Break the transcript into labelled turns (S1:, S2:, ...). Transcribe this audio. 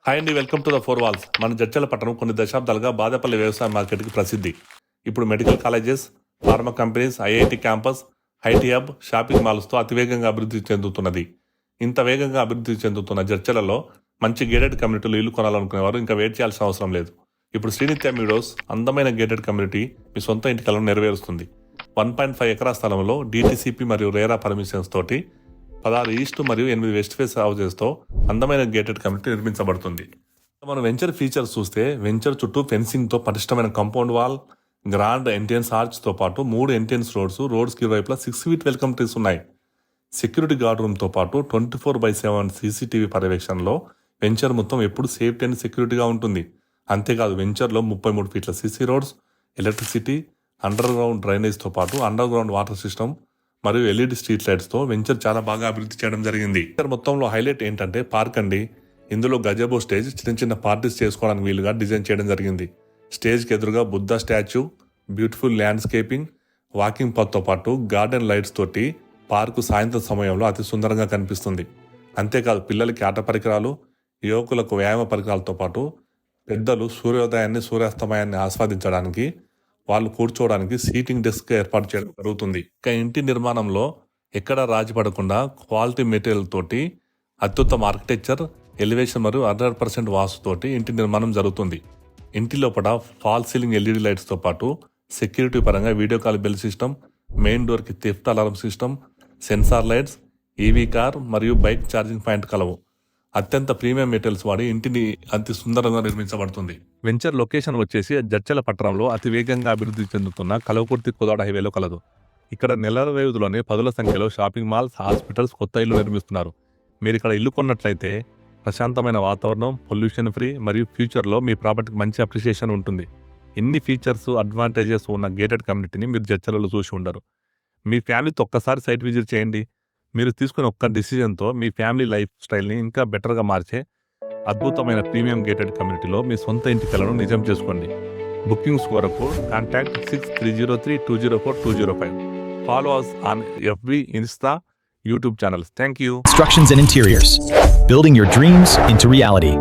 S1: Hi అండి, welcome to the four walls. మన జడ్చల పట్టణం కొన్ని దశాబ్దాలుగా బాదేపల్లి వ్యవసాయ మార్కెట్కి ప్రసిద్ధి. ఇప్పుడు medical colleges, pharma companies, IIT campus, IT hub, shopping మాల్స్తో అతివేగంగా అభివృద్ధి చెందుతున్నది. ఇంత వేగంగా అభివృద్ధి చెందుతున్న జడ్చలలో మంచి గేటెడ్ కమ్యూనిటీలు ఇల్లు కొనాలనుకునేవారు ఇంకా వెయిట్ చేయాల్సిన అవసరం లేదు. ఇప్పుడు శ్రీనిత్య మీడోస్ అందమైన గేటెడ్ కమ్యూనిటీ మీ సొంత ఇంటి కలను నెరవేరుస్తుంది. 1.5 ఎకరా స్థలంలో DTCP మరియు రేరా పర్మిషన్స్ తోటి 16 ఈస్ట్ మరియు 8 వెస్ట్ ఫేస్ హౌజెస్తో అందమైన గేటెడ్ కమ్యూనిటీ నిర్మించబడుతుంది. మనం వెంచర్ ఫీచర్స్ చూస్తే వెంచర్ చుట్టూ ఫెన్సింగ్తో పటిష్టమైన కాంపౌండ్ వాల్, గ్రాండ్ ఎంట్రన్స్ ఆర్చ్తో పాటు 3 ఎంట్రన్స్ రోడ్స్కి ఇరువైపులా 6 ఫీట్ వెల్కమ్ ట్రీస్ ఉన్నాయి. సెక్యూరిటీ గార్డ్ రూమ్తో పాటు 24/7 CCTV పర్యవేక్షణలో వెంచర్ మొత్తం ఎప్పుడు సేఫ్టీ అండ్ సెక్యూరిటీగా ఉంటుంది. అంతేకాదు వెంచర్లో 33 ఫీట్ల CC roads, electricity, underground డ్రైనేజ్తో పాటు అండర్ గ్రౌండ్ వాటర్ సిస్టమ్ మరియు LED స్ట్రీట్ లైట్స్తో వెంచర్ చాలా బాగా అభివృద్ధి చేయడం జరిగింది. వెంచర్ మొత్తంలో హైలైట్ ఏంటంటే పార్క్ అండి. ఇందులో గజబో స్టేజ్ చిన్న చిన్న పార్టీస్ చేసుకోవడానికి వీలుగా డిజైన్ చేయడం జరిగింది. స్టేజ్కి ఎదురుగా Buddha statue, beautiful landscaping, walking పత్తో పాటు గార్డెన్ లైట్స్ తోటి పార్కు సాయంత్రం సమయంలో అతి సుందరంగా కనిపిస్తుంది. అంతేకాదు పిల్లలకి ఆట పరికరాలు, యువకులకు వ్యాయామ పరికరాలతో పాటు పెద్దలు సూర్యోదయాన్ని సూర్యాస్తమయాన్ని ఆస్వాదించడానికి వాళ్ళు కూర్చోవడానికి సీటింగ్ డెస్క్ ఏర్పాటు చేయడం జరుగుతుంది. ఇక ఇంటి నిర్మాణంలో ఎక్కడ రాజీ పడకుండా క్వాలిటీ మెటీరియల్ తోటి అత్యుత్తమ ఆర్కిటెక్చర్, ఎలివేషన్ మరియు 100% వాస్తుతోటి ఇంటి నిర్మాణం జరుగుతుంది. ఇంటి లోపల ఫాల్ సీలింగ్ LED లైట్స్తో పాటు సెక్యూరిటీ పరంగా video call bell system, main డోర్కి theft alarm system, sensor lights, EV car మరియు బైక్ ఛార్జింగ్ పాయింట్ కలవు. అత్యంత ప్రీమియం మెటీరియల్స్ వాడి ఇంటిని అతి సుందరంగా నిర్మించబడుతుంది. వెంచర్ లొకేషన్ వచ్చేసి జడ్చల పట్టణంలో అతి వేగంగా అభివృద్ధి చెందుతున్న కలవకుర్తి కోదాడ హైవేలో కలదు. ఇక్కడ నెలల వ్యవధిలోనే 10ల సంఖ్యలో షాపింగ్ మాల్స్, హాస్పిటల్స్, కొత్త ఇల్లు నిర్మిస్తున్నారు. మీరు ఇక్కడ ఇల్లు కొన్నట్లయితే ప్రశాంతమైన వాతావరణం, పొల్యూషన్ ఫ్రీ మరియు ఫ్యూచర్లో మీ ప్రాపర్టీకి మంచి అప్రిషియేషన్ ఉంటుంది. ఎన్ని ఫీచర్స్, అడ్వాంటేజెస్ ఉన్న గేటెడ్ కమ్యూనిటీని మీరు జడ్చలలో చూసి ఉండరు. మీ ఫ్యామిలీతో ఒక్కసారి సైట్ విజిట్ చేయండి. మీరు తీసుకునే ఒక్క డిసిజన్తో మీ ఫ్యామిలీ లైఫ్ స్టైల్ని ఇంకా బెటర్గా మార్చే అద్భుతమైన ప్రీమియం గేటెడ్ కమ్యూనిటీలో మీ సొంత ఇంటి కలను నిజం చేసుకోండి. బుకింగ్స్ కొరకు contact 6303204205. Follow us on FB, Insta, YouTube channels. Thank you.
S2: Constructions and Interiors. Building your dreams into reality.